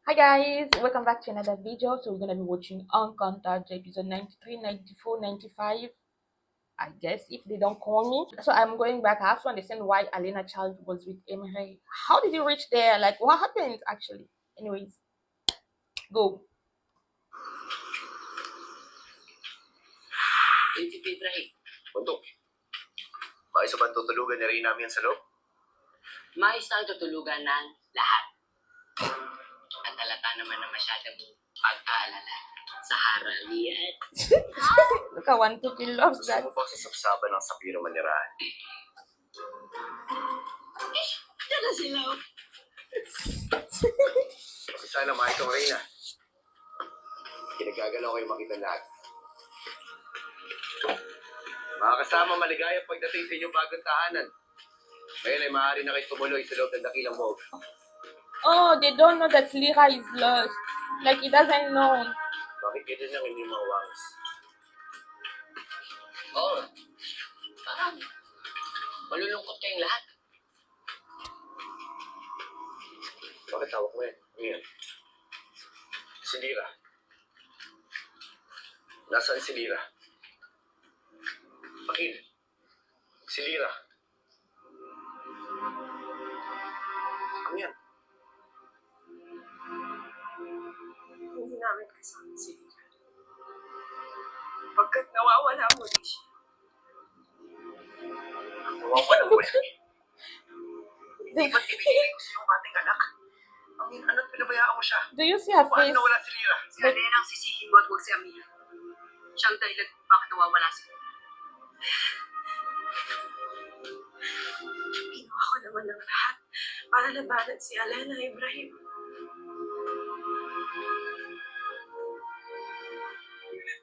Hi guys, welcome back to another video. So we're gonna be watching Uncontact episode 93, 94, 95. I guess if they don't call me. So I'm going back. I have to understand why Alena Child was with Emre. How did he reach there? Like what happened actually? Anyways, go. Bundok, maayos ba tutulugan ni Rina namin sa loob? Maayos na ang tutulugan ng lahat. At halata naman na masyadong pag-aalala sa haralian. Look, I want to kill loves Gusto that. mo ba sasapsapan ng sapiro manirahan? Diyan na sila. Sana maayos ang Rina. Kinagagalaw kayo makita lahat. Mga kasama, maligaya pagdating sa inyong bagong tahanan. Ngayon ay maaari na kayo tumuloy sa loob ng dakilang moog. Oh, they don't know that Lira is lost. Like he doesn't know. Makikita niya inyong mga wangis. Oo. Parang malulungkot kayong lahat. Bakit tawag mo yan? Ngayon. Si Lira. Nasaan si Lira? Bakit? Si Lira. Ano yan? Hindi namin kasama si Lira. Pagkat nawawala muli siya. Nawawala mo yan. Do, Ba't ibigay ko sa iyong ating anak? Ano't pinabayaan mo siya? do you see her Paano face? nawala si Lira? Si Alena ang sisihin mo at huwag si Amira. Siyang dahilan kung bakit nawawala si Lira. Ginawa ko naman ng lahat para labanan si Alena Ibrahim.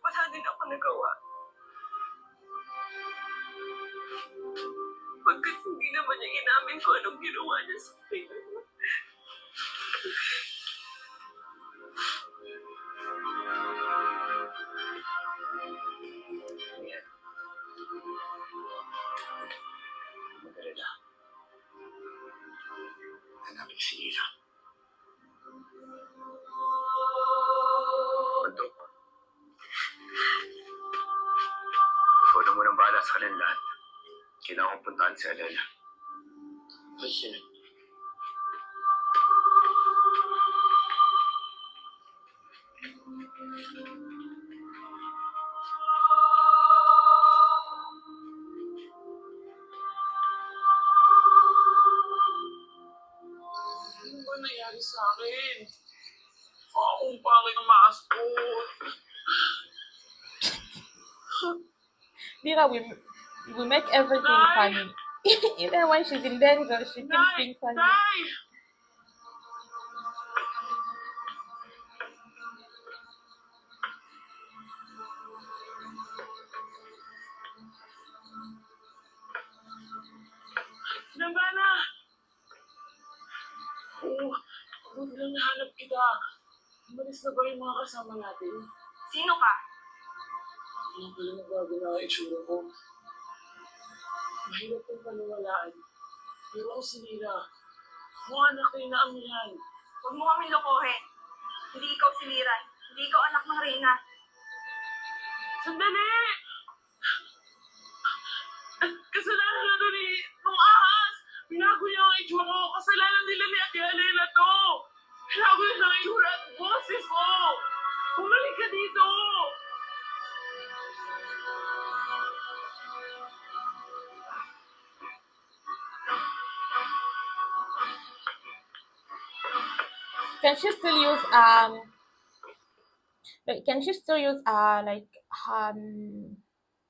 Wala din ako nagawa. Pagkat hindi naman niya inamin ko anong ginawa niya sa akin. Ayan. Magalala. Hanapin si Lira. Bundok. Ikaw na munang bahala sa kanilang lahat. Kailangan kong puntahan si Alena. Gusto na. Ano ba nangyari sa akin? Akong pangit ang maskot. Lira we make everything funny. Even when she's in danger, she keeps being funny. Nay! Nabana! Oo, huwag lang nahanap kita. Umalis na ba yung mga kasama natin? Sino ka? Ano pala nagbago na ang itsura ko? Mahirap kong paniwalaan. Pero ako si Lira. Mga anak kayo na ang yan. Huwag mo kami lokohin. Hindi ikaw si Lira. Hindi ikaw anak ng Reyna. Sandali! Kasalanan na to ni nung ahas! Binago niya ang itsura ko! Kasalanan nila ni Ate Alena to! Binago niya ang itsura at boses ko! Bumalik ka dito! Can she still use like can she still use like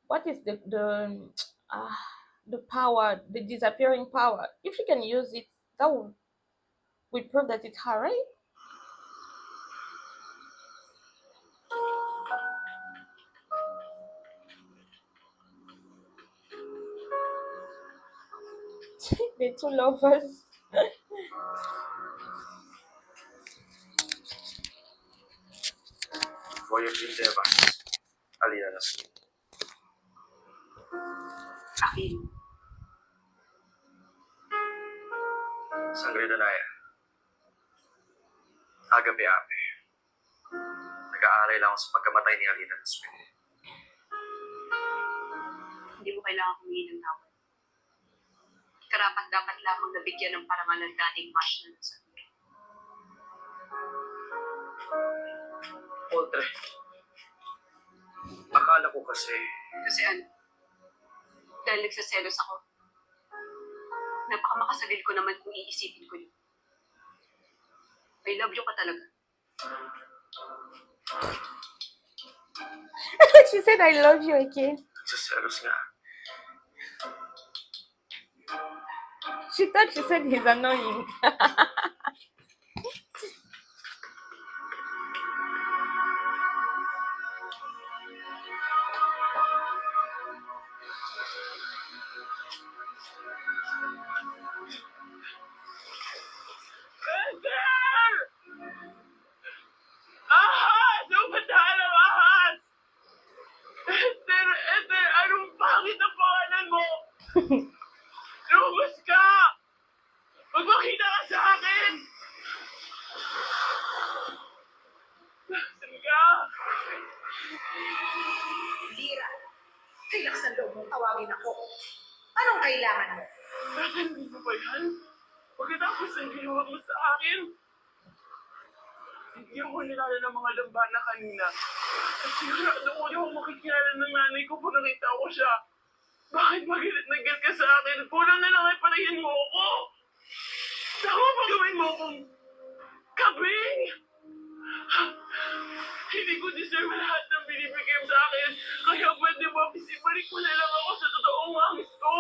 what is uh the power, the disappearing power? If she can use it, that would prove that it's her, right? The two lovers. For your endeavors, Alina Nasrin. Akin. Sangre Danaya. Agapi-api. Nag-aaral lang ako sa pagkamatay ni Alina Laswin. Hindi mo kailangan humingi ng tawad. Karapat dapat lamang nabigyan ng parangal ng dating mash na nasa dulo. Audrey, akala ko kasi Kasi ano? Dahil nagsaselos ako. Napakamakasalil ko naman kung iisipin ko yun. I love you ka talaga. She said, I love you again. nagsaselos nga. She thought she said he's annoying. Esther! Ahas! Ang bandahan ng ahas! Esther, anong pangit ang pangalan mo? Lumabas ka! Magpakita ka sa akin! Nasaan ka? Lira, kailangan loob mong tawagin ako. Anong kailangan mo? Narinig mo ba yan? Pagkatapos ng ginawa mo sa akin, hindi ako nilala ng mga lambana kanina. At sigurado ko yung makikilala ng nanay ko kung nakita ko siya. Bakit magilit na ka sa akin? Kulang na lang ay palayan mo ako! Saka pa gawin mo akong kabing! Hindi ko deserve lahat ng binibigay mo sa akin. Kaya pwede mo, isibalik mo na lang ako sa totoong angis ko.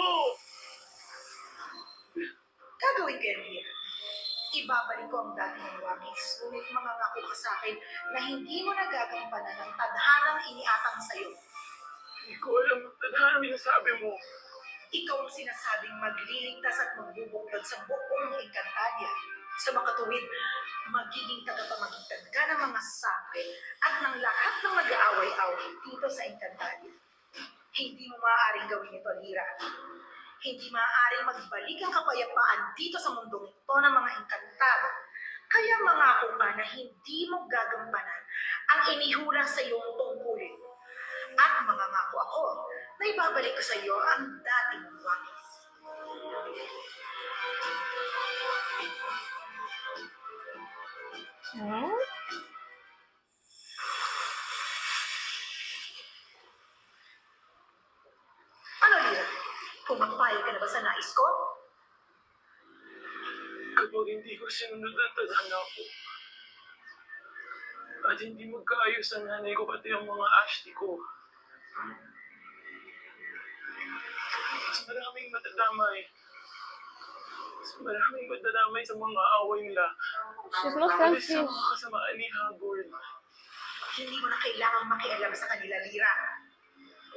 Gagawin ko yan, Lira. Ibabalik ko ang dati ng wangis. Ngunit mangangako ka sa akin na hindi mo nagagampanan ang tadhanang iniatang sa'yo. Hindi ko alam ang tadhana sinasabi mo. Ikaw ang sinasabing magliligtas at magbubuklod sa buong Encantadia. Sa makatuwid, magiging tagapamagitan ka ng mga sapi at ng lahat ng mag-aaway-away dito sa Encantadia. Hindi mo maaaring gawin ito, Lira. Hindi maaaring magbalik ang kapayapaan dito sa mundong ito ng mga Encantado. Kaya mangako ka na hindi mo gagampanan ang inihula sa iyong tungkulin. At mangangako ako na ibabalik ko sa iyo ang dating wangis. Hmm? Ano, Lira? Pumapayag ka na ba sa nais ko? Kapag hindi ko sinunod ang tadhana ko, at hindi magkaayos ang nanay ko pati ang mga asti ko, mas maraming matadamay. Mas maraming matadamay sa mga away nila. She's not Pati sa selfish. mga kasamaan ni Hagor. Hindi mo na kailangang makialam sa kanila, Lira.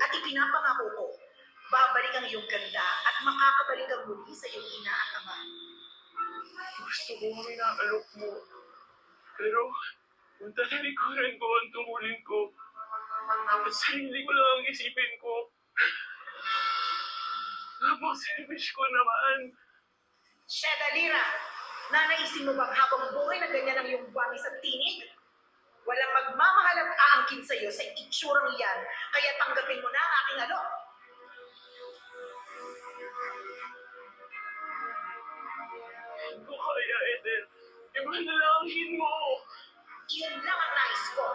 At ipinapangako ko, babalik ang iyong ganda at makakabalik ang muli sa iyong ina at ama. Gusto kong inaalok mo. Pero, kung tatalikuran ko ang tungulin ko, at sarili ko lang ang isipin ko, napang-selfish ko naman. Sheda, Lira, nanaisin mo bang habang buhay na ganyan ang iyong wangis at tinig? Walang magmamahal at aangkin sa iyo sa itsurang iyan, kaya tanggapin mo na ang aking alok. Hindi ko kaya, Eden. Imanalangin mo. Iyon lang ang nais ko.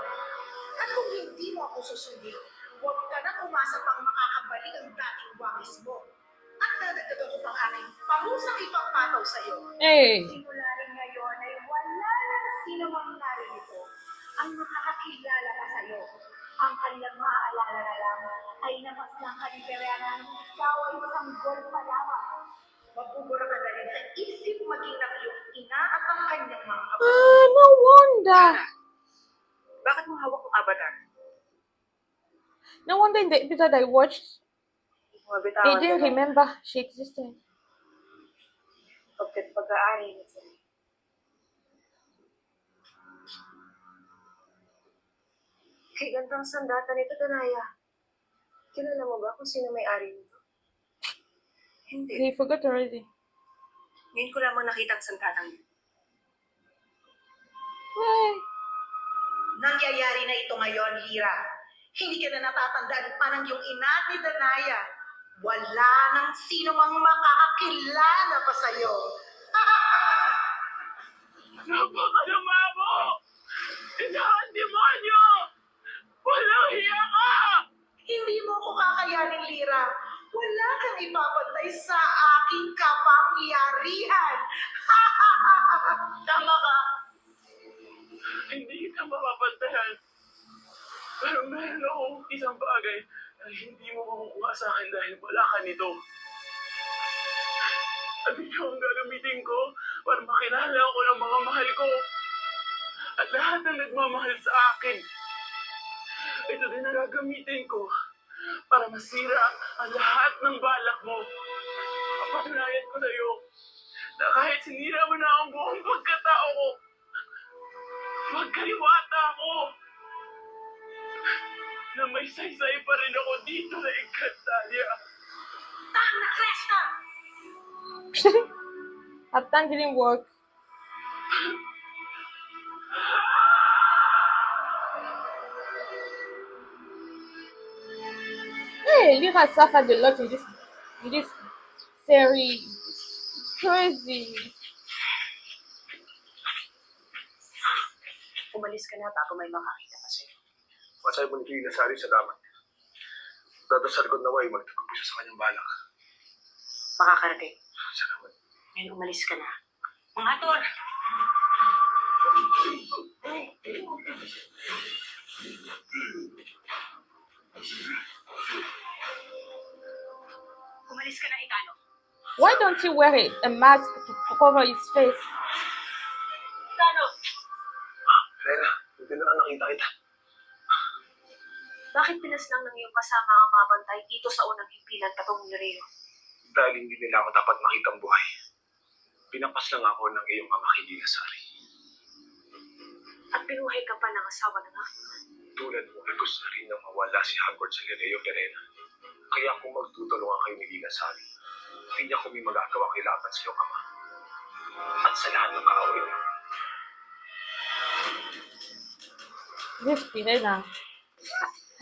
At kung hindi mo ako susundin, huwag ka nang umasa pang makakabalik ang dating wangis mo. At dadagdagan ko pang aking pangusang ipapataw sa iyo. Hey. Simula rin ngayon ay wala nang sino mang narito ang makakakilala pa sa iyo. Ang kanilang maaalala na lang ay napaslang kaliberyanan ng ikaw ay sanggol pa lamang. Mabubura ka na rin sa isip maging ng iyong ina at ang kanyang mga kapatid. Ah, no wonder. Bakit mo hawak ang avatar? No wonder in the episode I watched, they didn't remember she existed. Pagkat pag-aari mo sila. Kay gantang sandata nito, Danaya. Kilala mo ba kung sino may-ari nito? Hindi. They forgot already. Ngayon ko lamang nakita ang sandatang yun. Well, Nangyayari na ito ngayon, Lira. Hindi ka na natatandaan pa ng iyong ina ni Danaya. Wala nang sino mang makakakilala pa sa'yo. Napakalama mo! Inahan demonyo! Walang hiya ka! Hindi mo ko kakayanin, Lira. Wala kang ipapantay sa aking kapangyarihan. Tama ka! Hindi kita mapapantayan. Pero meron akong isang bagay na hindi mo makukuha sa akin dahil wala ka nito. At ito ang gagamitin ko para makilala ako ng mga mahal ko. At lahat ng nagmamahal sa akin. Ito din ang gagamitin ko para masira ang lahat ng balak mo. Papatunayan ko sa'yo na kahit sinira mo na ang buong pagkatao ko, magkaliwata ako na may saysay pa rin ako dito sa Encantadia. Tama, Kresta! That plan didn't work. Hey, Lyra suffered a lot in this series. It's crazy. Umalis ka na bago may makakita pa sa'yo. Masaya mo ni Lina Sari sa damat. Dadasal ko naway magtagupo siya sa kanyang balak. Makakarating. Salamat. Ngayon umalis ka na. Mga tol! Umalis ka na, Itano. Why don't you wear a mask to cover his face? Itano! Elena, hindi na lang nakita kita. Bakit pinaslang ng iyong kasama ang mabantay dito sa unang himpilan patungong ni Rio? Dahil hindi nila ako dapat makitang buhay. Pinapas lang ako ng iyong ama kay Lina Sari. At pinuhay ka pa ng asawa ng aking mahal. Tulad mo ay gusto rin na mawala si Hagward sa Leleo Perena. Kaya kung magtutulungan kayo ni Lina Sari, hindi niya kami magagawa kailangan sa iyong ama. At sa lahat ng kaaway niya. This Pirena.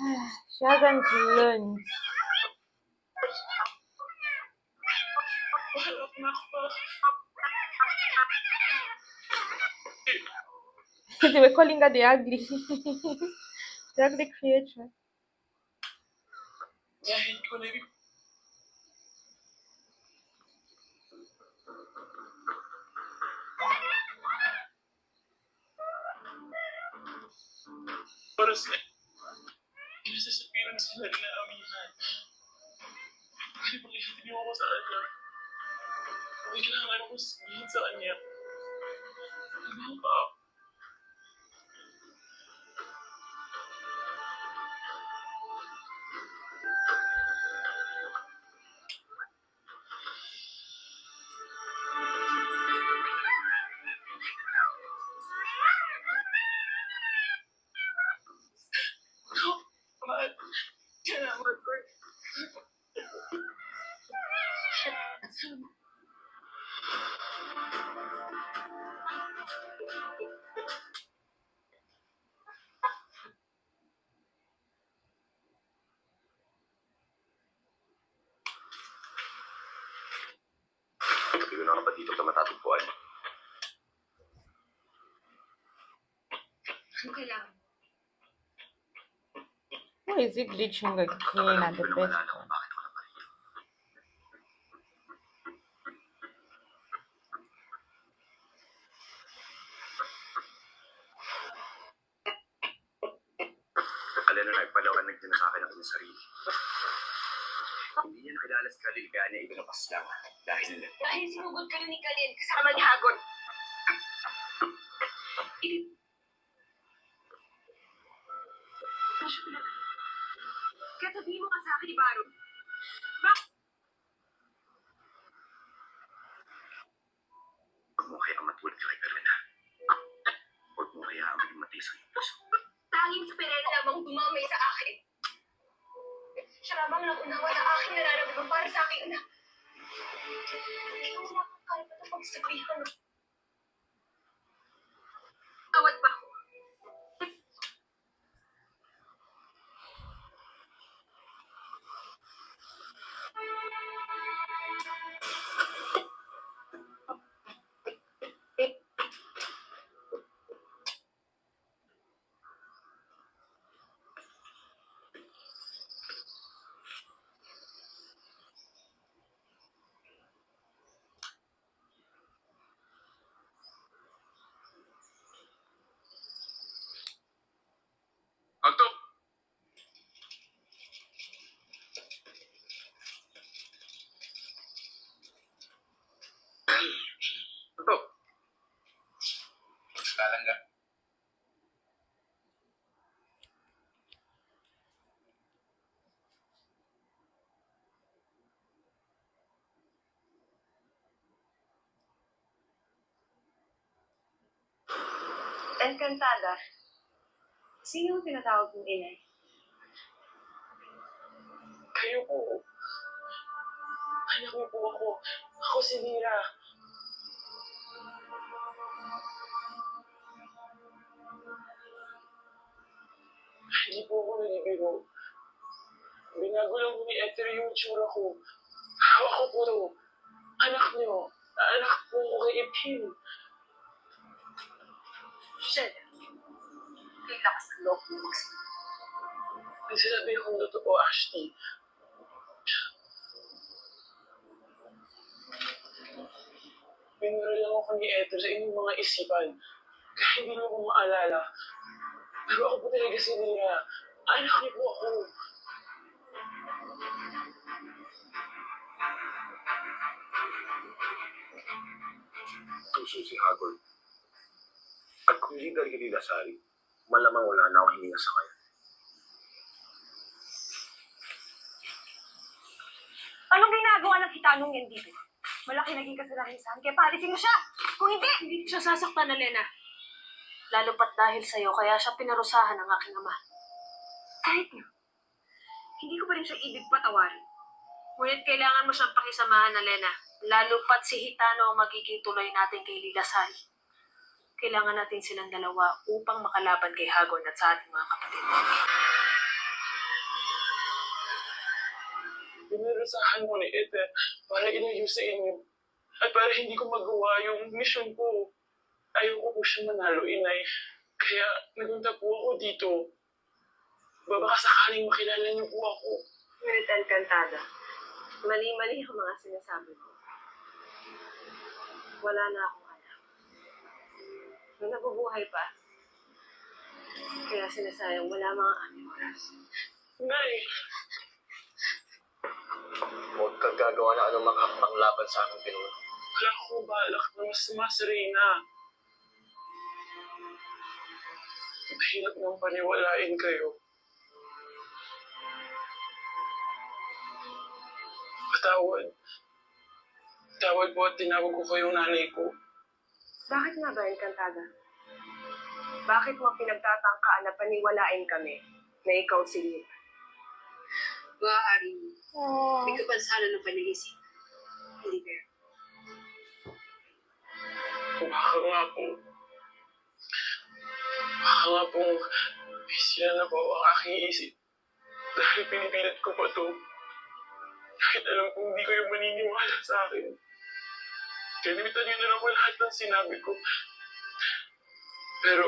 She hasn't learned. Harap na ako. They were calling her the ugly. The ugly creature. Dahil ko na rin. Para sa pinasasapiran sila na amihan. Kasi pag ihitiniw ako sa kanya, hindi kailangan ako sabihin sa kanya. Ano ba? Mahal. Salamat ko. Sabi ko na ka ba dito sa matatagpuan? Ano kailangan? Why is it glitching again at the Hindi ko na best? malala kung bakit ako naparito. Alena na ipalawanag din na sa akin ang kanyang sarili. Hindi niya nakilala si Khalil kaya niya ibinapas lang. Dahil sinugod ka ni Kalin kasama ni Hagon. Kaya sabihin mo ka sa akin ni Baron. Huwag mo kaya matulad ka kay Perena. Huwag mo kaya maging matis ang iyong puso. Tanging si Perena lamang dumamay sa akin. Siya lamang nagunawa sa aking nararamdaman para sa aking anak. Kaya wala kang kalpa na pagsabihan. Awad pa ako. Encantada. Sino ang tinatawag mong inay? Kayo po. Anak niyo po ako. Ako si Lira. Hindi po ako nalibiro. Binago lang po ni Ether yung itsura ko. Ako po to. Anak niyo. Anak po ko kay Ipin. Shit. Kay lakas ng loob mo magsalita. Ang sinabi kong totoo, Ashley. Binura lang ako ni Ether sa inyong mga isipan. Kaya hindi niyo ko maalala. Pero ako po talaga si Lira. Anak niyo po ako. Tuso si Hagor. At kung hindi dahil kay Lila Sari, malamang wala na akong hininga sa kanya. Anong ginagawa ng hitanong yan dito? Malaki naging kasalanan kaya paalisin mo siya! Kung hindi siya sasaktan na Lena. Lalo pat dahil sa'yo, kaya siya pinarusahan ng aking ama. Kahit na, hindi ko pa rin siya ibig patawarin. Ngunit kailangan mo siyang pakisamahan na Lena. Lalo pat si Hitano ang magiging tuloy natin kay Lila Sari. Kailangan natin silang dalawa upang makalaban kay Hagon at sa ating mga kapatid. Pinarusahan mo ni Ether para ilayo sa inyo. At para hindi ko magawa yung mission ko. Ayoko po siya manalo, inay. Kaya nagunta po ako dito. Baka sakaling makilala niyo po ako. Ngunit Encantada, mali-mali ang mga sinasabi mo. Wala na akong anak. Nung nabubuhay pa, kaya sinasayang wala mga aming oras. Nay! Huwag kang gagawa na anong makakapang laban sa aking pinuno. Wala akong balak na mas Reyna. Mahirap nang paniwalain kayo. Patawad. Tawad po at tinawag ko kayong nanay ko. Bakit nga ba, Encantada? Bakit mo pinagtatangkaan na paniwalain kami na ikaw si Lita? Maaari mo. May kapansanan ng panilisip. Hindi kaya. Baka nga po, sila na po ang aking isip. Dahil pinipilit ko pa to. Kahit alam kong hindi kayo maniniwala sa akin. Kalimitan niyo na lang lahat ng sinabi ko. Pero,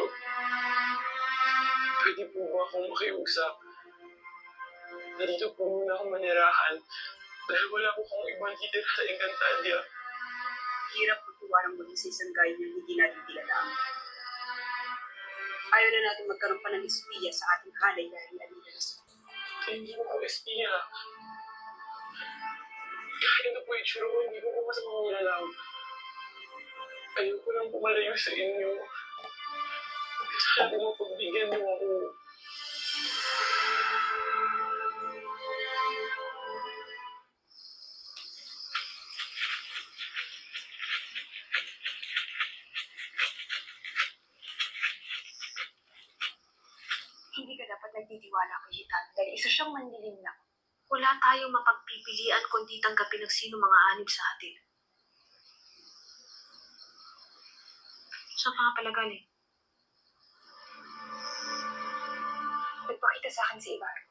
pwede po ba akong makiusap? Nandito po muna akong manirahan dahil wala ko kung ibang titira sa Encantadia. Hirap magtuwarang mo sa isang guide na hindi natin kilala. Ayaw na natin magkaroon pa ng espiya sa ating halay dahil alila na sa Hindi ko espiya. Kahit ito po itsura ko, hindi ko masamang nilalang. Ayoko lang pumalayo sa inyo. Sana po mapagbigyan niyo ako. Hindi ka dapat nagtitiwala kay Hitano dahil isa siyang manlilim lang. Wala tayong mapagpipilian kundi tanggapin ng sino mga anib sa atin. Saan ka nga pala galing? Nagpakita sa akin si Ibarra.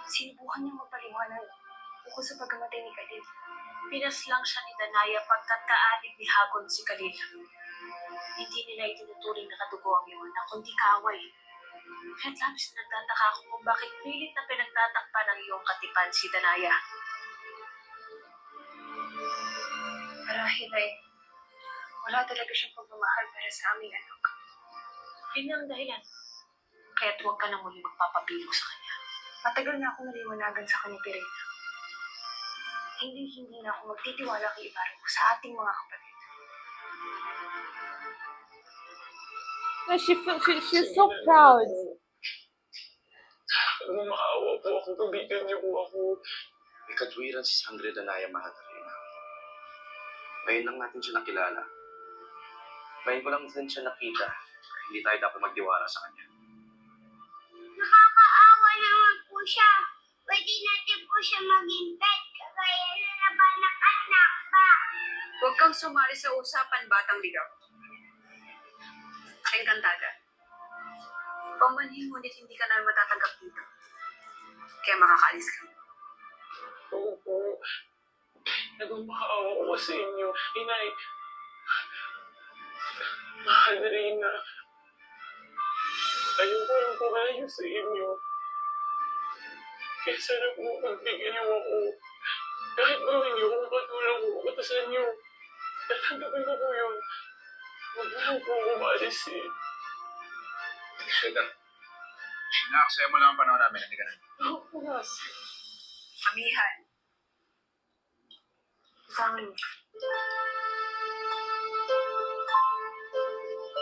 Sinubukan niyang magpaliwanag ukol sa pagkamatay ni Khalil. Pinaslang siya ni Danaya pagkat kaanib ni Hagon si Khalil. Hindi nila itinuturing na kadugo ang iwanan, kundi kaaway. Kaya't labis na nagtataka ako kung bakit pilit na pinagtatakpan ng iyong katipan si Danaya. Marahil ay wala talaga siyang pagmamahal para sa aming anak. Yun ang dahilan. Kaya't huwag ka na muli magpapapilog sa kanya. Matagal na akong naliwanagan sa kanya, Pirena. Hindi na ako magtitiwala kay Ibarra sa ating mga kapatid. No, she's so proud. Kung maawa po ako, pagbigyan niyo po ako. May katwiran si Sangre Danaya Mahatarina. Ngayon lang natin siya nakilala. Ngayon ko lang din siya nakita. Hindi tayo dapat magdiwala sa kanya. Nakakaawa naman po siya. Pwede natin po siya maging pet. Kaya nalabanak at nakba. Huwag kang sumali sa usapan, batang ligaw. Encantada. Pamanhin ngunit hindi ka namin matatanggap dito. Kaya makakaalis ka. Oo po. Nagmamahal ko sa inyo. Inay, mahal na rin na. Ayoko lang po kayo sa inyo. Kaya sana po magbigyan niyo ako. Kahit gawin niyo kung katulong ko, katasan niyo. Tatanggapin ko po yun. Huwag mo po umalis eh. Sheda, na-aksaya mo lang ang panahon namin. Hindi ka na. Ako po, Ras. Amihan. Isang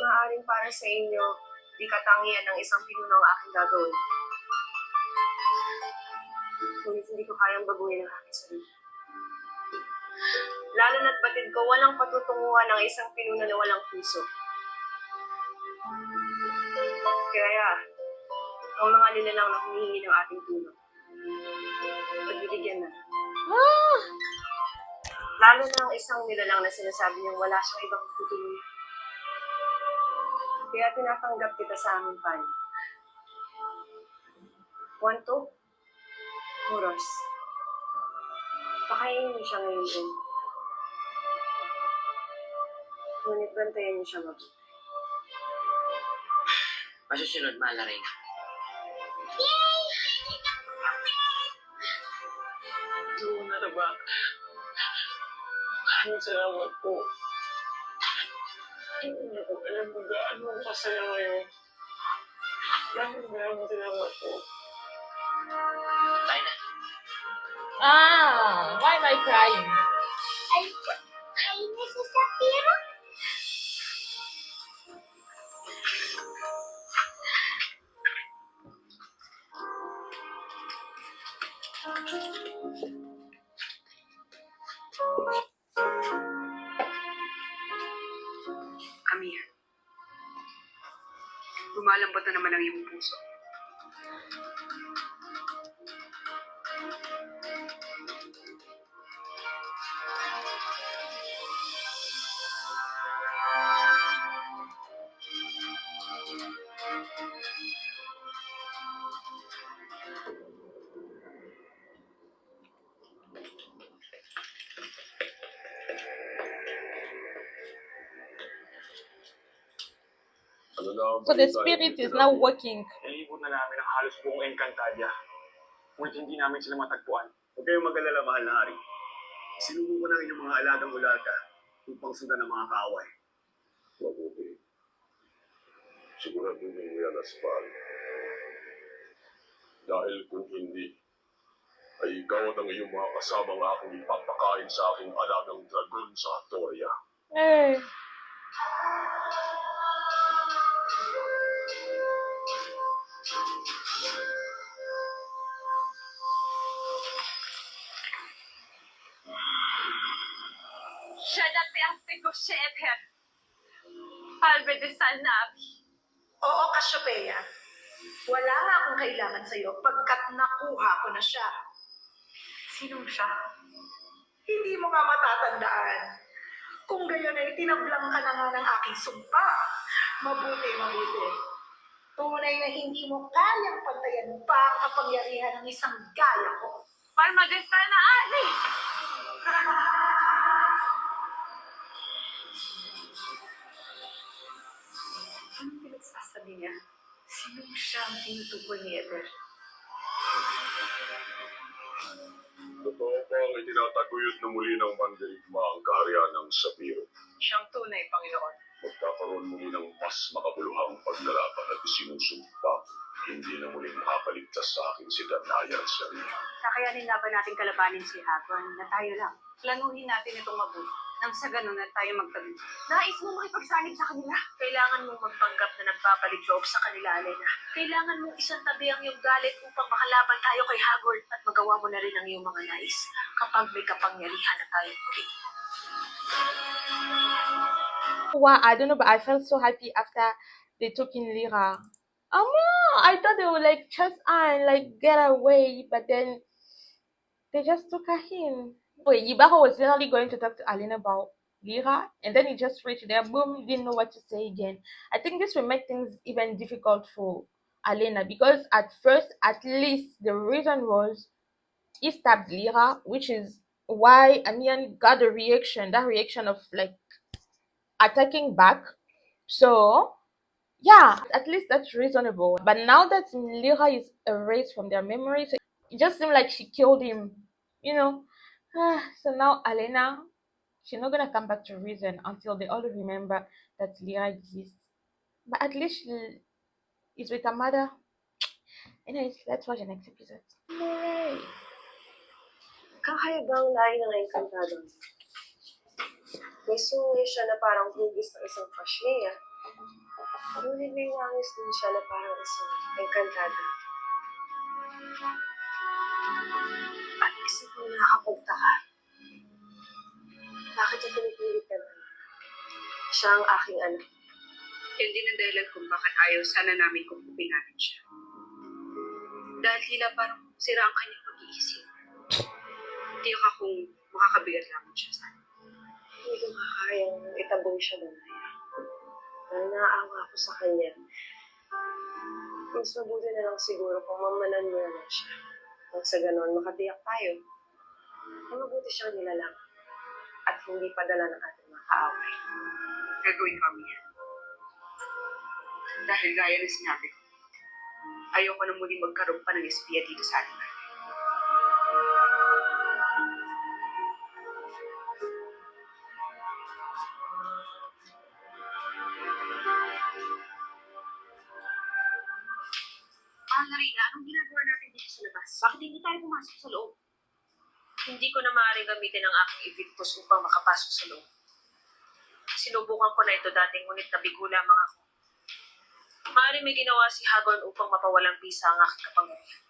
maaaring para sa inyo, di katangian ng isang pinuno ang aking gagawin. Ngunit hindi ko kayang baguhin ang aking sarili. Lalo na't batid ko walang patutunguhan ng isang pinuno na walang puso. Kaya, ang mga nilalang na humihingi ng ating tulong. Pagbibigyan na. Lalo na ang isang nilalang na sinasabi niyang wala siyang ibang tutulungan. Kaya tinatanggap kita sa aming panig. Wanto? Muros. Pakainin niyo siya ngayon din. Ngunit bantayan niyo siya mabuti. Masusunod, mahal na rin. Doon na ba? Maraming salamat po. Hindi niyo po alam kung gaano ako kasaya ngayon. Maraming salamat po. Tayo na. Why am I crying? Ay na si Sapiro. Amihan. Lumalambot na naman ang iyong puso. Ano na ang So the balita spirit dito is now natin? working. Naibot na namin ang halos buong Encantadia. Ngunit hindi namin sila matagpuan. Huwag kayong mag-alala, mahal na hari. Sinubo ko na inyong mga alagang ularka upang sundan ang mga kaaway. Mabuti. Siguraduhin mo yan, Aspal. Dahil kung hindi, ay ikaw at ang iyong mga kasamang aking ipapakain sa aking alagang dragon sa Atoria. Eh. Siya Shepherd. Albe de Salnavi. Oo, Cassiopeia. Wala nga akong kailangan sa'yo pagkat nakuha ko na siya. Sinong siya? Hindi mo nga matatandaan. Kung gayon ay tinablang ka na nga ng aking sumpa. Mabuti, mabuti. Tunay na hindi mo kayang pantayan pa ang kapangyarihan ng isang gaya ko. Palma de Salnavi! Anong pinagsasabi niya? Sinong siya ang tinutukoy ni Eder? Totoo ba ang itinataguyod na muli ng mandirigma ang kaharian ng Sapiro? Siyang tunay, Panginoon. Magkakaroon muli ng mas makabuluhang paglalaban at isinusumpa. Hindi na muling makakaligtas sa akin si Danaya at Sarina. Kakayanin nga ba natin kalabanin si Hagon na tayo lang? Planuhin natin itong mabuti. Nang sa ganun na tayo magtabi. Nais mo makipagsanib sa kanila? Kailangan mong magpanggap na nagbabalik loob sa kanila, Alena. Kailangan mong isang tabi ang iyong galit upang makalaban tayo kay Hagrid at magawa mo na rin ang iyong mga nais kapag may kapangyarihan na tayo muli. Wow, I don't know, but I felt so happy after they took in Lyra. I thought they would like just and like get away, but then they just took her in. Wait, Yibaka was literally going to talk to Alina about Lyra, and then he just reached there, boom, didn't know what to say again. I think this will make things even difficult for Alina because at first, at least the reason was he stabbed Lyra, which is why Anian got the reaction, that reaction of like attacking back. So yeah, at least that's reasonable. But now that Lyra is erased from their memories, it just seemed like she killed him, you know. So now Alena, she's not gonna come back to reason until they all remember that Lyra exists. But at least she is with her mother. Anyways, let's watch the next episode. Yay! Kakaibang lahi ng Encantado. May sungay siya na parang hugis ng isang kashmir. Ngunit may wangis din siya na parang isang Encantado. At isa pang nakakapagtaka. Bakit niya pinipilit na lang? Siya ang aking anak. Yan din ang dahilan kung bakit ayaw sana namin kumpupin natin siya. Dahil tila parang sira ang kanyang pag-iisip. Tiyak akong makakabigat lamang siya sa akin. Hindi ko makakayang itaboy siya na naya. Dahil naaawa ako sa kanya. Mas mabuti na lang siguro kung mamanan mo na lang siya. At sa ganon, makatiyak tayo na mabuti siyang nilalang at hindi padala ng ating mga kaaway. Gagawin kami yan. Dahil gaya na sinabi ko, ayoko na muli magkaroon pa ng espiya dito sa ating bahay. Marina, anong ginagawa natin dito sa labas? Bakit hindi tayo pumasok sa loob? Hindi ko na maaaring gamitin ang aking evictus upang makapasok sa loob. Sinubukan ko na ito dati, ngunit nabigo lamang ako. Maaaring may ginawa si Hagon upang mapawalang bisa ang aking kapangyarihan.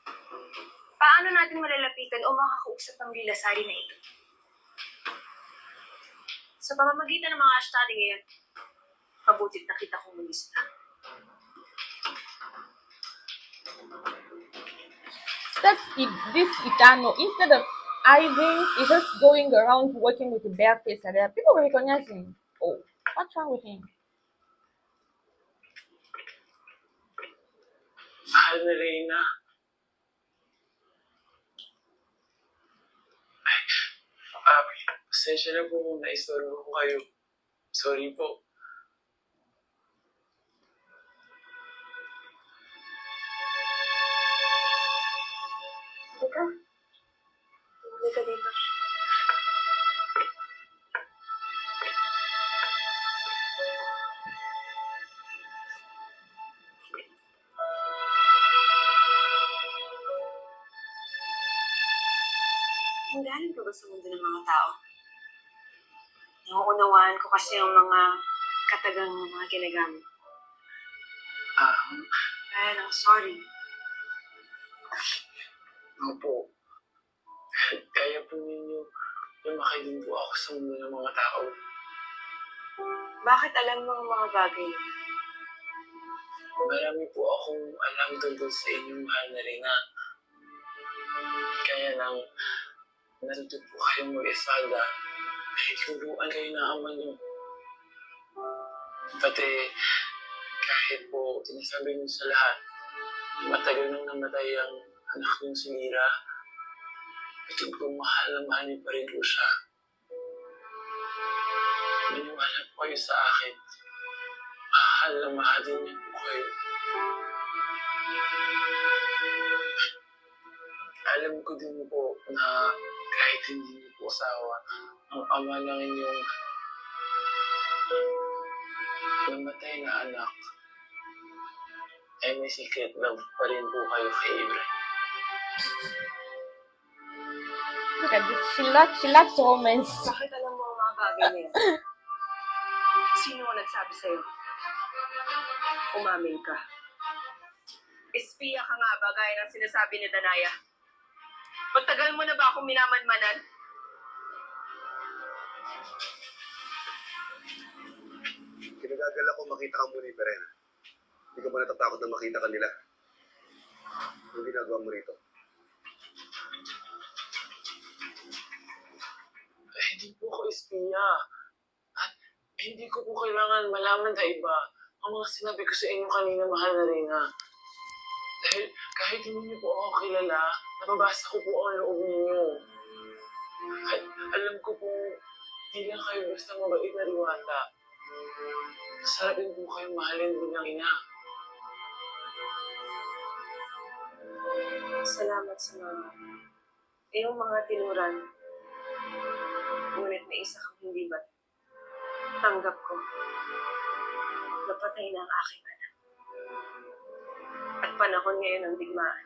Paano natin malalapitan o makakausap ang lilasari na ito? Sa pamamagitan ng mga ashtari ngayon, mabutit nakita kong muli sila. That's it. This Itano, instead of hiding, is just going around working with a bare face and there. People will recognize him. Oh, what's wrong with him? Mahal na Reyna. Pasensya na po kung naistorbo ko kayo. Sorry po. Teka. Halika dito. Galing ka ba sa mundo ng mga tao? Nauunawaan ko kasi yung mga katagang mga ginagamit. Kaya lang, sorry. Opo. Kaya po ninyo lumaki din po ako sa mundo ng mga tao. Bakit alam mo ang mga bagay na yan? Marami po akong alam tungkol sa inyong mahal na Reyna. Kaya lang, narito po kayong mag-espada dahil turuan kayo na ama niyo. Pati kahit po sinasabi niyo sa lahat, matagal nang namatay ang anak niyong si Lyra, ito po mahal na mahal niyo pa rin po siya. Maniwala po kayo sa akin. Mahal na mahal din niyo po kayo. Alam ko din po na kahit hindi niyo po asawa, ang ama ng inyong namatay na anak ay may secret love pa rin po kayo kay Ibrahim. Look at this. She likes romance. Bakit alam mo ang mga bagay na yan? Sino ang nagsabi sa'yo? Umamin ka. Espiya ka nga ba gaya ng sinasabi ni Danaya? Matagal mo na ba akong minamanmanan? Nagagalak ko makita ka muna ni Perena. Hindi ka ba natatakot na makita ka nila? Yung ginagawa mo rito. Hindi po ako espiya. At hindi ko po kailangan malaman na iba ang mga sinabi ko sa inyo kanina, mahal na Reyna. Dahil kahit hindi niyo po ako kilala, nababasa ko po ang loob ninyo. At alam ko po, hindi lang kayo basta mabait na Diwata. Sarap din po kayong mahalin bilang ina. Salamat sa mga iyong mga tinuran. Ngunit may isa kang hindi ba? Tanggap ko. Napatay na ang aking anak. At panahon ngayon ng digmaan.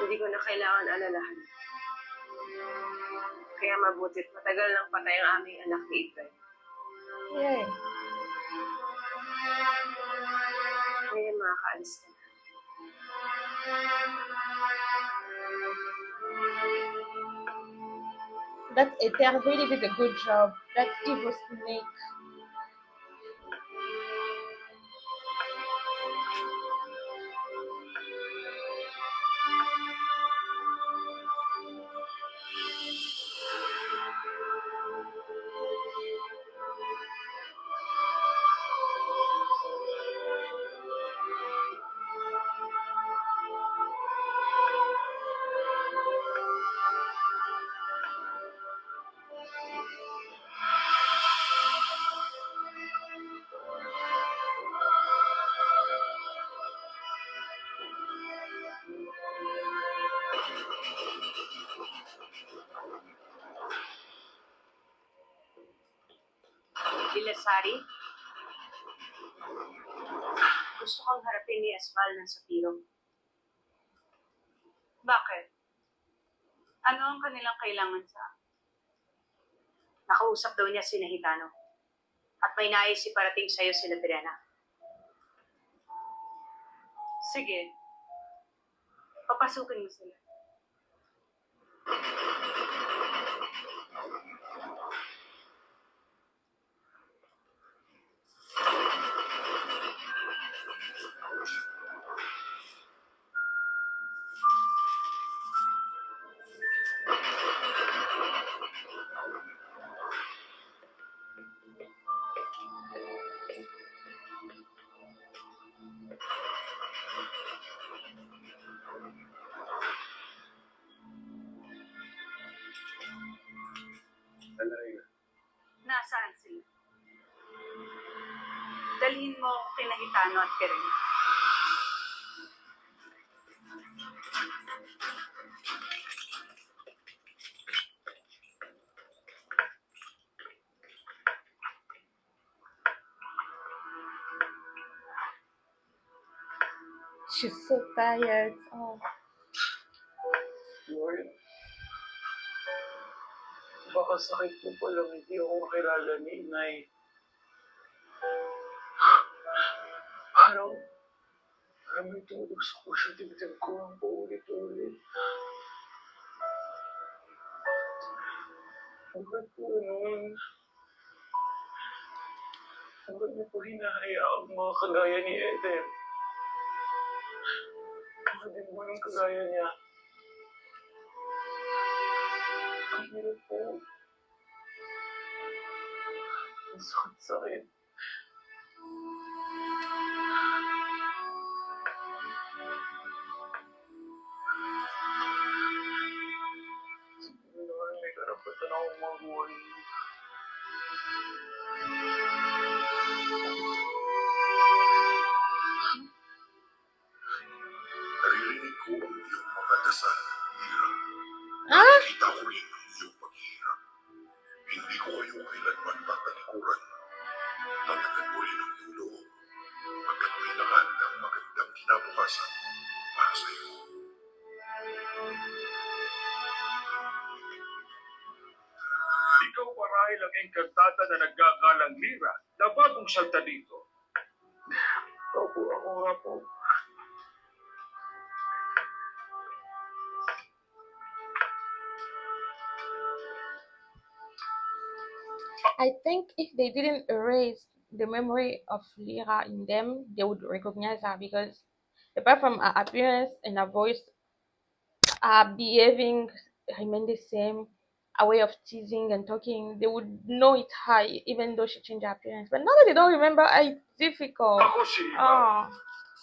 Hindi ko na kailangan alalahan. Kaya mabutit matagal nang patay ang aming anak ni Ibrahim. Yay. Ngayon makakaalis ka na. They really did a good job. That evil snake. Dilasari, gusto kong harapin ni Asval ng Sapiro. Bakit? Ano ang kanilang kailangan sa... Nakausap daw niya si Nahitano. At may nais iparating sa'yo sila Pirena. Sige. Papasukin mo sila. Ano rin? Nasaan sila? Dalhin mo kina Hitano at Keren. She's so tired. Oh. Lord, baka sakit po palang hindi ako makilala ni Inay. Parang may tulog sa puso, dibdib ko ang paulit-ulit. Bakit po noon? Bakit niyo po hinahayaan ang mga kagaya ni Eden? Bakit din mo ng kagaya niya? Ang hirap po. Ang sakit-sakit. Siguro naman may karapatan akong mabuhay. Naririnig ko ang iyong mga dasal, Mira. Ah? Nakikita ko rin ang iyong paghihirap. Hindi ko kayo kailanman tatalikuran. Tatagan mo rin ang iyong loob. Pagkat may nakahandang magandang kinabukasan para sa iyo. Ikaw marahil ang engkantada na naggagalang Mira na bagong salta dito. Opo, ako nga po. I think if they didn't erase the memory of Lyra in them, they would recognize her because apart from her appearance and her voice, her behaving remain the same. A way of teasing and talking, they would know it's her even though she changed her appearance. But now that they don't remember, it's difficult. Ako si Imaw. Oh,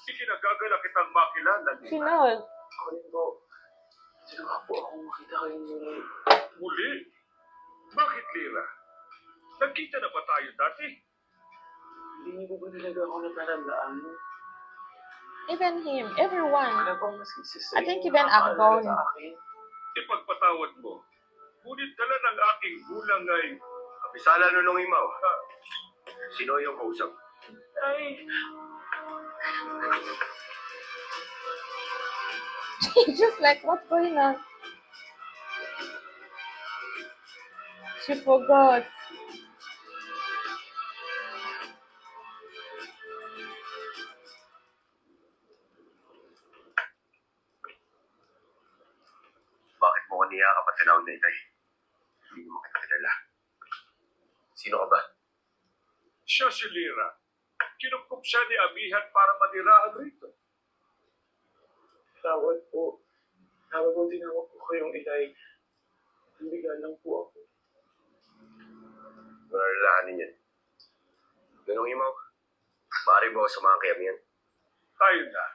Ikinagagala kitang makilala, she Lina. knows. Kunin po. Sino nga po akong makita kayong muli? Muli? Bakit, Lira? Nagkita na ba tayo dati? Hindi niyo po ba talaga ako natatandaan? Even him, everyone. Wala pong maski si I think even Akon. sa akin. Ipagpatawad mo. Ngunit dala ng aking gulang ay... Abisala nung Imaw. Sino yung kausap? Ay, Just like, what's going on? She forgot. Bakit mo kaniya ka pa tinawag na itay? Hindi mo kita kilala. Sino ka ba? siya si Lira. Kinukup siya ni Amihan para manirahan rito. Tawad po. Tawad po, tinawag po kayong itay. Nandigan lang po ako. Maralahanin yan. Ganong Imaw. Maaari mo ako samahan kay Amihan. Tayo na.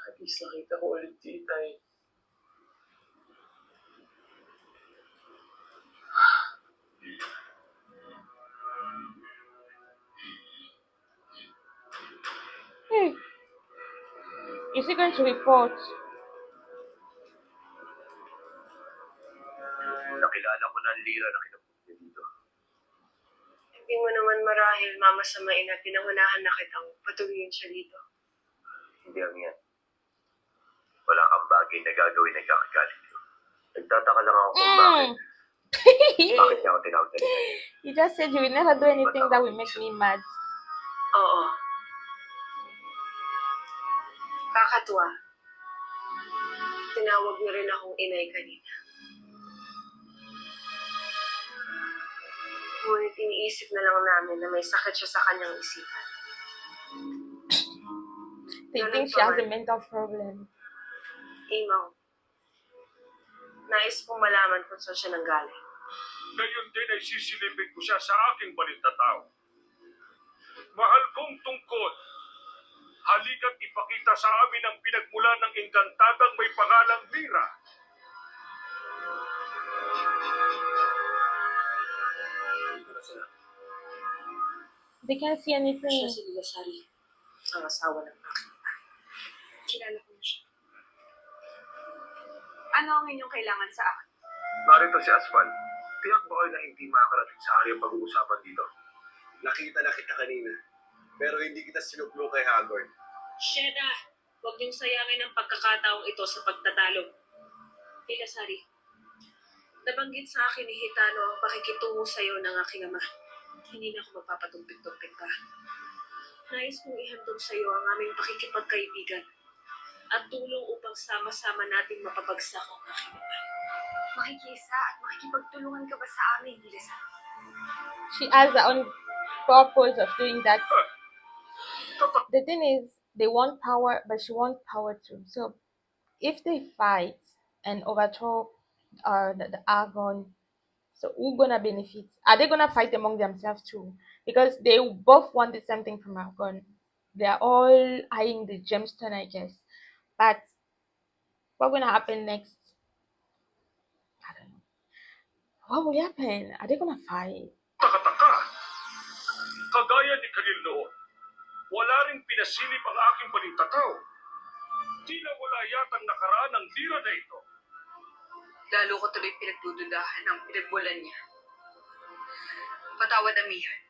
At least nakita ko ulit si itay. Hey, is he going to report? Nakilala ko na ang Lira na kinukup niya dito. Hindi mo naman marahil mamasamain na pinangunahan na kitang patuloyin siya dito. Hindi Amihan. Wala kang bagay na gagawin na ikakagalit ko. Nagtataka lang ako kung bakit niya ako tinawag na itay. He just said you will never do anything that will make me mad. Oo. Kakatuwa. Tinawag niyo rin akong inay kanina. Ngunit iniisip na lang namin na may sakit siya sa kanyang isipan. They think she has a mental problem. Imaw, nais kong malaman kung saan siya nanggaling. Ngayon din ay sisilipin ko siya sa aking balintataw. Mahal kong tungkod, halika't ipakita sa amin ang pinagmula ng engkantadang may pangalang Lira. Dito na sila. They can't see Siya anything. si Lilasari, ang asawa ng aking ina. Kilala ko na siya. Ano ang inyong kailangan sa akin? Narito si Aswan. Tiyak ba kayo na hindi makakarating sa aking pag-uusapan dito? Nakita na kita kanina. Pero hindi kita sinuklo kay Hagorn. Sheda, huwag niyong sayangin ang pagkakataong ito sa pagtatalo. Pilasari, nabanggit sa akin ni Hitano ang pakikitungo sa iyo ng aking ama. Hindi na ako magpapatumpik-tumpik pa. Nais kong ihandog sa iyo ang aming pakikipagkaibigan at tulong upang sama-sama nating mapabagsak ang aking ama. Makikisa at makikipagtulungan ka ba sa amin, Pilasari? She has her own purpose of doing that. The thing is, they want power, but she wants power too. So, if they fight and overthrow the Argon, so who's gonna benefit? Are they gonna fight among themselves too? Because they both want the same thing from Argon. They are all eyeing the gemstone, I guess. But what's gonna happen next? I don't know. What will happen? Are they gonna fight? Takataka! Kagaya ni Khalil noon, wala rin pinasilip ang aking balintataw. Tila wala yatang nakaraan ng Lira na ito. Lalo ko tuloy pinagdududahan ang pinagmulan niya. Patawad, Amihan.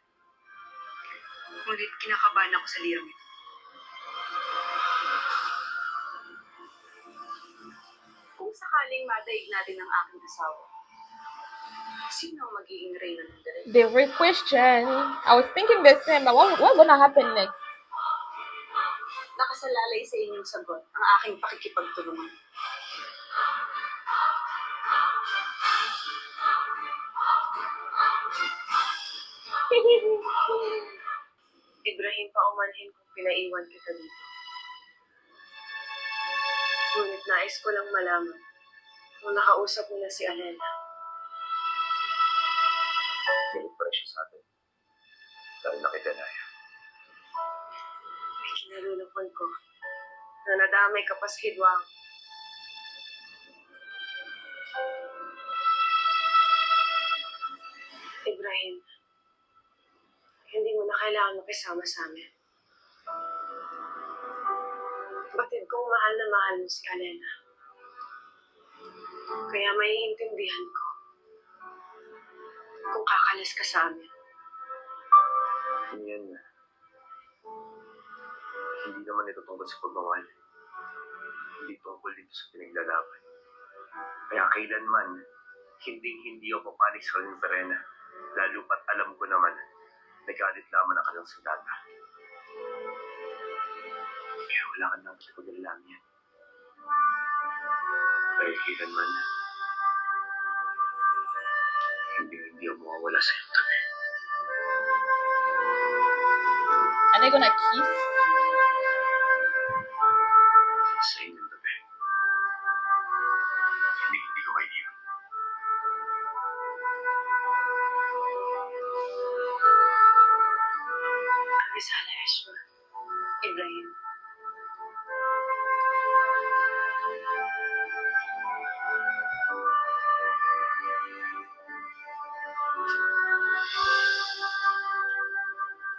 Ngunit kinakabahan ako sa lirang ito. Kung sakaling madaig natin ang aking asawa, Sino ang magiging reyna ng dalawa? The real question. I was thinking the same, but what gonna happen next? Nakasalalay sa inyong sagot ang aking pakikipagtulungan. Ibrahim, paumanhin kung pinaiwan kita dito. Ngunit nais ko lang malaman kung nakausap mo na si Alena. Pilit pa rin siya sa atin. Dahil nakidanaya. Kinalulupon ko na nadamay ka pa sa hidwang. Ibrahim, hindi mo na kailangan makisama sa amin. Batid kong mahal na mahal mo si Alena. Kaya maiintindihan ko kung kakalas ka sa amin. Yan. Hindi naman ito tungkol sa pagmamahal. Hindi tungkol dito sa pinaglalaban. Kaya kailanman, hindi ako papanik sa kanyang Perena. Lalo pat alam ko naman, nagalit lamang ang kanyang sundata. Kaya wala ka nang pag-alala yan. Dahil kailanman, hindi ako mawawala sa iyong tabi. Are they gonna kiss? Sa inyong tabi. Hindi ko kaibigan. Rizala Ezra, Ibrahim.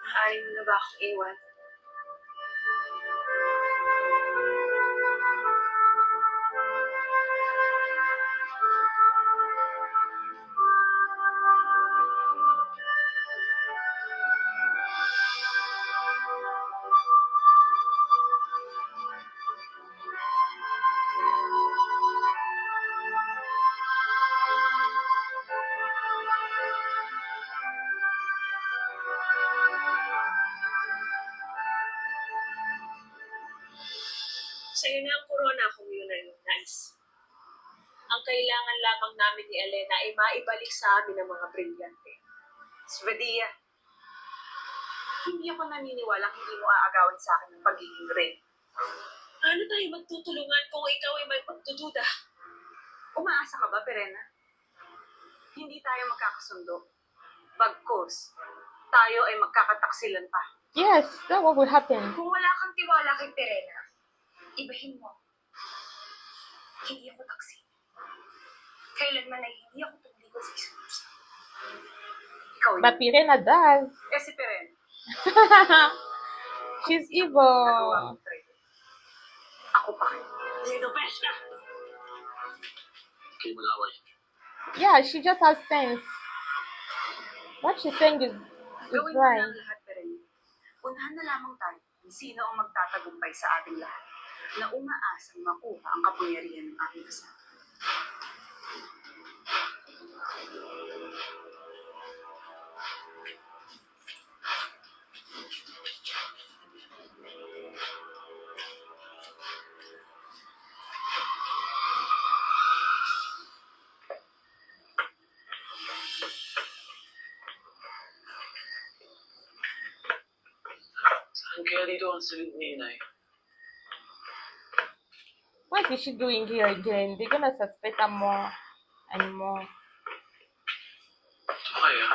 Maaari mo na ba akong iwan? Sa'yo na ang korona kung yun ay nais. Ang kailangan lamang namin ni Alena ay maibalik sa amin ang mga brilyante. Svadia, hindi ako naniniwalang hindi mo aagawin sa akin ng pagiging rin. Paano tayo magtutulungan kung ikaw ay may pagdududa? Umaasa ka ba, Perena? Hindi tayo magkakasundo. Bagkus, tayo ay magkakataksilan pa. Yes, that's what will happen. Kung wala kang tiwala kay Perena, ibahin mo. Hindi ako taksi. Kailanman ay hindi ako tumiligod sa isang puso. Ikaw yun. But Pirena does. Eh si Perena, She's evil. ako pa kayo. Sino Pesca? Kayo mag-away. Yeah, she just has sense. What she's saying is Gawin mo right. na ang lahat, Perena. Unahan na lamang tayo kung sino ang magtatagumpay sa ating lahat na umaasang makuha ang kapangyarihan ng ating kasama. Saan kaya dito ang silid ni Inay? What is she doing here again? They're gonna suspect her more and more. Ito kaya?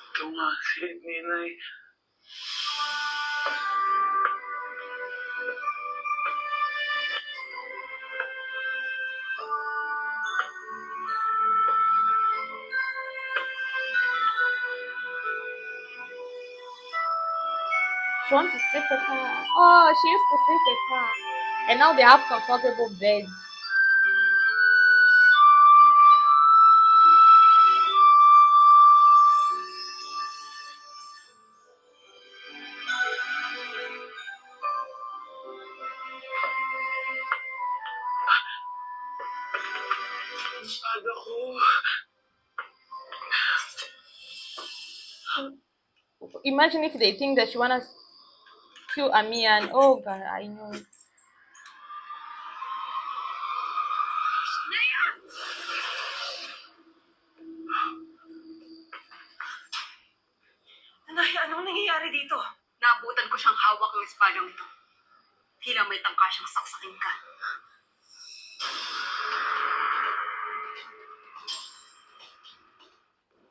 Ito nga, silid ni Inay. She wants to sleep with her. Oh, she used to sleep with her. And now they have comfortable beds. Espada ko. Imagine if they think that she wanna kill Amian. Oh god, I know. Nanay, anong nangyayari dito? Naabutan ko siyang hawak ng espadang ito. Tila may tangka siyang saksakin ka.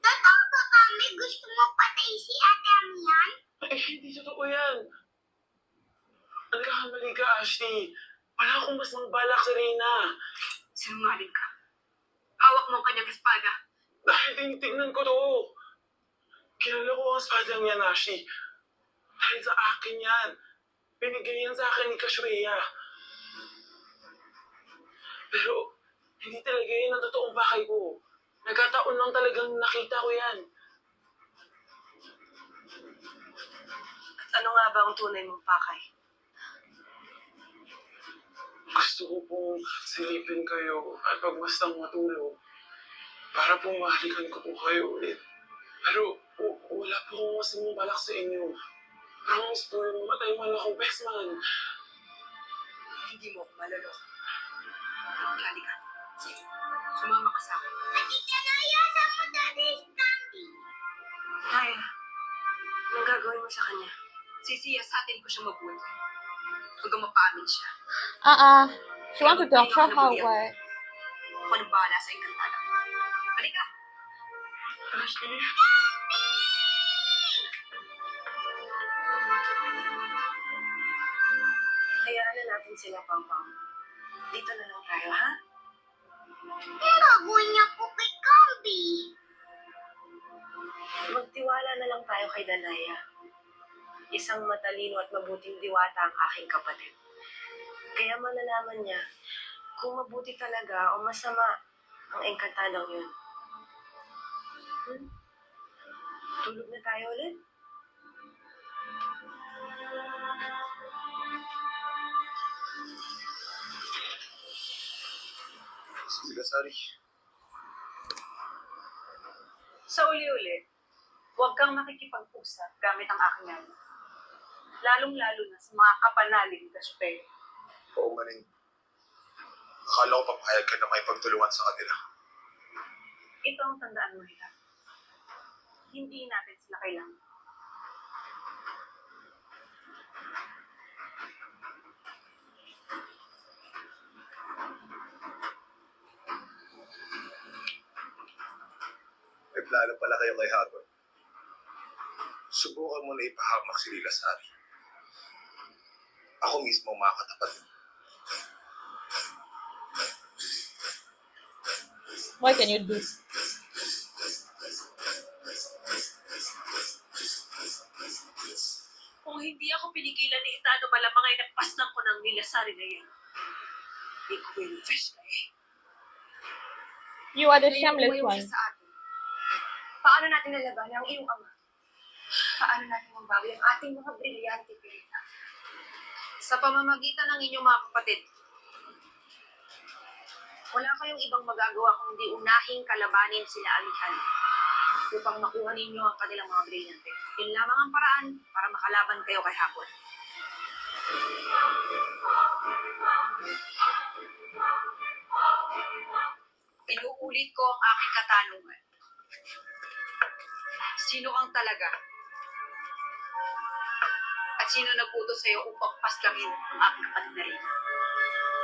Totoo ba, Mami? Gusto mo patay si Ate Amihan? Eh, hindi totoo yan. Nagkakamali ka, Ashley. Wala akong mas balak sa Reyna. Sinungaling ka. Hawak mo ang kanyang espada. Dahil tinitingnan ko to. Kilala ko ang espadang yan, Ashley. Dahil sa akin yan. Binigay yan sa akin ni Kashreya. Pero, hindi talaga yan ang totoong pakay ko. Nagkataon lang talagang nakita ko yan. At ano nga ba ang tunay mong pakay? Gusto ko pong silipin kayo at pagmastang matulog para pong mahalikan ko po kayo ulit. Pero wala po akong masamang balak sa inyo. Promise po yung mamatay man ako, best man. Hindi mo ako maloloko. Halika. Sumama ka sa akin. Tita Naya, saan mo dati si Candy? Naya, anong gagawin mo sa kanya? Sisiyasatin ko siya mabuti. Hanggang mapaamin siya. She want to torture her, what? Ako nang bahala sa Encantada. Halika. Ashley? Hayaan na natin sila, Pampam. Dito na lang tayo, ha? Ang gagawin niya po kay Camby. Magtiwala na lang tayo kay Danaya. Isang matalino at mabuting diwata ang aking kapatid. Kaya malalaman niya kung mabuti talaga o masama ang Encantadong yun. Tulog na tayo ulit? Sige, sorry. Sa uli-uli, huwag kang makikipag-usap gamit ang aking ano. Lalong-lalo na sa mga kapanaling kaspe. Oo, Maning. Akala ko papayag ka na may pagtulungan sa kanila. Ito ang tandaan mo nila. Hindi natin sila kailangan. May plano pala kayo kay Hagor. Subukan mo na ipahamak si Lila Sari. Ako mismo makakatapat. What can you do? Kung hindi ako pinigilan ni Itano, malamang ay napasnan ko ng nilasari na yan. Hindi ko will-fish na eh. You are the Ngayon, shameless umayaw one. siya sa atin. Paano natin nalabanan ang iyong ama? Paano natin mabawi ang ating mga brilyante pilita? Sa pamamagitan ng inyong mga kapatid, wala kayong ibang magagawa kundi unahing kalabanin sila Amihan upang makuha ninyo ang kanilang mga brilyante. Yun lamang ang paraan para makalaban kayo kay Hakon. Inuulit ko ang aking katanungan. Sino ang talaga? At sino nagputo sa'yo upang paslangin ang aking kapatid na rin?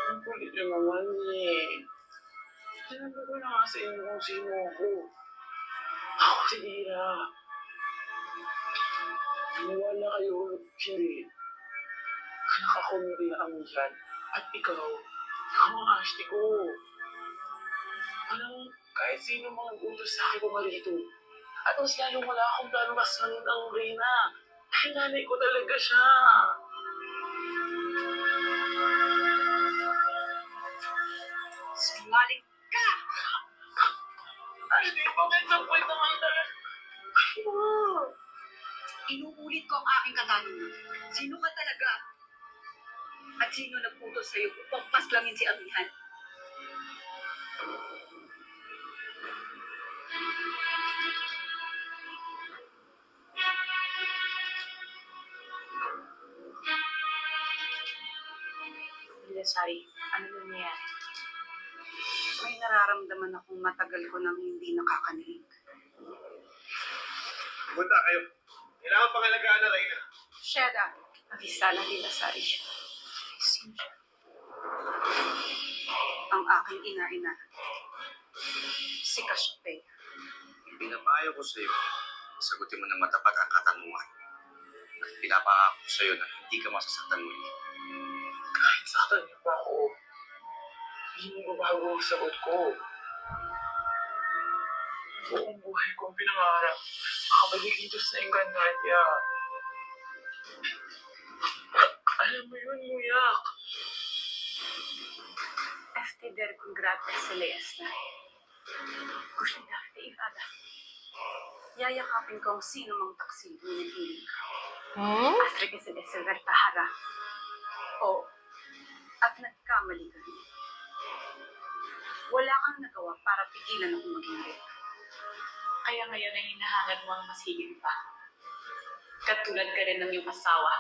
Ang kulit nyo naman eh. Sinabi ko na nga sa inyo kung sino ako. Ako si Ira. Maniwala kayo o hindi. Anak ako ni Rina Amihan. At ikaw ang Ashley ko. Alam, kahit sino mga utos sa akin pumarito. At mas lalong wala akong plano mas manin ang Rina. Dahil nanay ko talaga siya. Sinungaling ka! Ashley, bakit napuwit naman talaga? Inuulit ko ang aking katanungan. Sino ka talaga? At sino nagputo sa'yo upang paslangin si Amihan? bahay. Ano nangyayari? May nararamdaman akong matagal ko nang hindi nakakanilig. Punta kayo. Kailangan pangalagaan na Reyna. Sheda, nakisala nila sa siya. Sino siya? Ang aking ina-ina. Si Cassiopeia. Pinapayo ko sa'yo, sagutin mo ng matapat ang katanungan. At pinapangako ko sa'yo na hindi ka masasaktan muli. Kahit saktan niyo pa ako, hindi mo babago ang sagot ko. Buong buhay ko ang pinangarap. Makabalik dito sa Encantadia. Alam mo yun, Muyak. Efter congratulations na. Kushida, Ivada. Yayakapin ko ang sino mang taksido ng hindi ka. Astra kasi desever tahara. O, at nagkamali ka rin. Wala kang nagawa para pigilan akong maging rep. Kaya ngayon ay hinahangan mo ang mas higit pa. Katulad ka rin ng iyong asawa.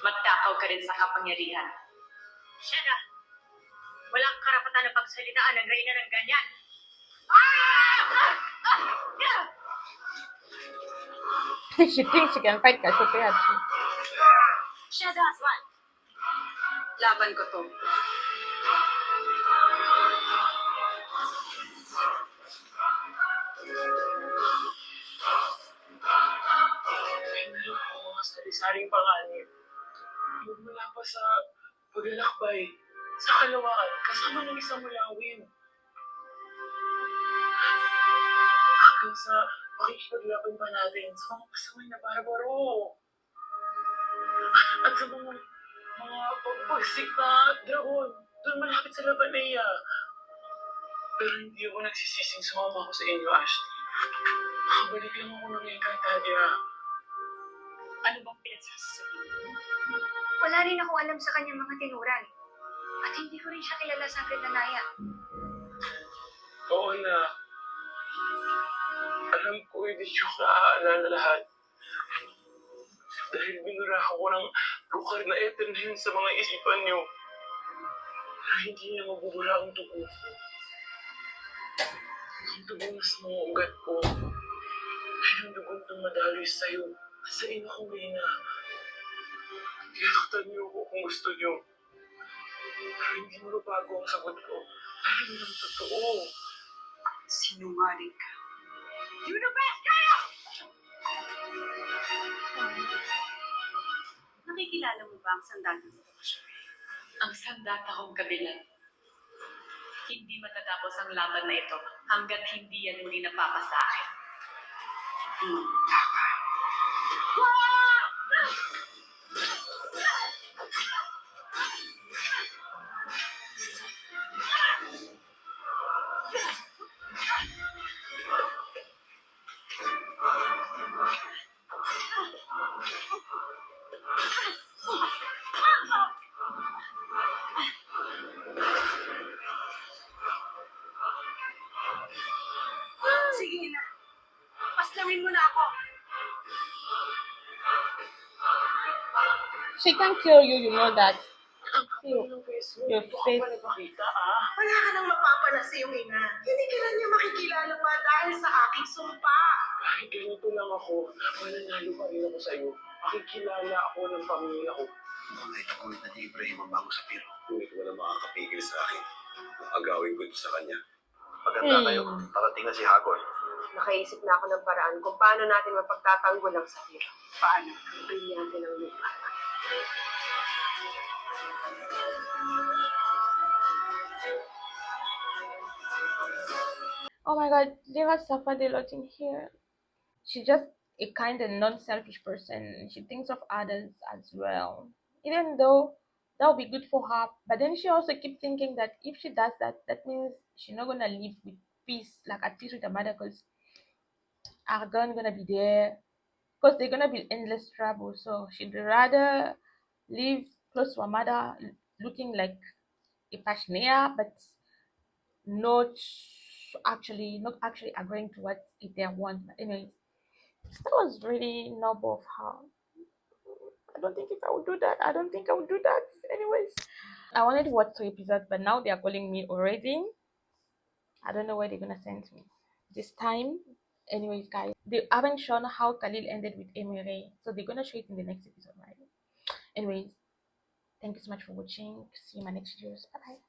Magtakaw ka rin sa kapangyarihan. Sheda, walang karapatan na pagsalitaan ng Reyna ng ganyan. She thinks she can fight Cassiopeia too. Sheda Aswan. Laban ko to. Meron ako mga sari-saring panganib. Magmula pa sa paglalakbay, sa kalawaan, kasama ng isang mulawin. Hanggang sa pakikipaglaban pa natin sa mga pasaway na barbaro. At sa mga pagpagsik na dragon, doon malapit sa Labanea. Pero hindi ako nagsisising sumama ko sa inyo, Ashley. Nakabalik lang ako ng Encantadia. Ano bang pinagsasabi? Wala rin ako alam sa kanyang mga tinuran. At hindi ko rin siya kilala sa Britannia. Oo na. Alam ko hindi nyo naaalala lahat. Dahil binura ko ng lugar na eter na yun sa mga isipan nyo. Pero hindi niya mabubura ang dugo ko. Ang dugo mas mga ugat ko. Dahil ang dugong dumadaloy sa'yo. Sa ina kong Reyna. Tinaktan niyo ako kung gusto niyo. Pero hindi mo bago ang sagot ko. Dahil ng totoo. Sinungaling ka. You know best, kayo! Nakikilala mo ba ang sandata mo? Ang sandata kong kabilang. Hindi matatapos ang laban na ito hanggat hindi yan muli napapasa akin. Magtaka. Sige na. Paslawin mo na ako. She can kill you, you know that. Your face. Wala ka nang mapapala sa iyong ina. Hindi ka na niya makikilala pa dahil sa aking sumpa. Kahit ganito lang ako, mananalo pa rin ako sa'yo. Makikilala ako ng pamilya ko. Mukhang itakulit na ni Ibrahim ang bago sa piro. Ngunit wala makakapigil sa akin kung agawin ko ito sa kanya. Maganda kayo. Parating na si Hagor. Nakaisip na ako ng paraan kung paano natin mapagtatanggol ang Safira. Paano? Ang brilyante ng lupa. Oh my god, Lira suffered a lot in here. She's just a kind and non-selfish person. She thinks of others as well. Even though that would be good for her, but then she also keeps thinking that if she does that, that means she's not gonna live with peace, like at peace with her mother, because Argon gonna be there, because they're gonna be endless trouble. So she'd rather live close to her mother, looking like a passionate, but not actually agreeing to what they want. But anyway, that was really noble of her. I don't think I would do that. Anyways, I wanted to watch 3 episodes, but now they are calling me already. I don't know where they're gonna send me this time. Anyways, guys, they haven't shown how Khalil ended with Emire, so they're gonna show it in the next episode, right? Anyways, thank you so much for watching. See you in my next videos. Bye bye.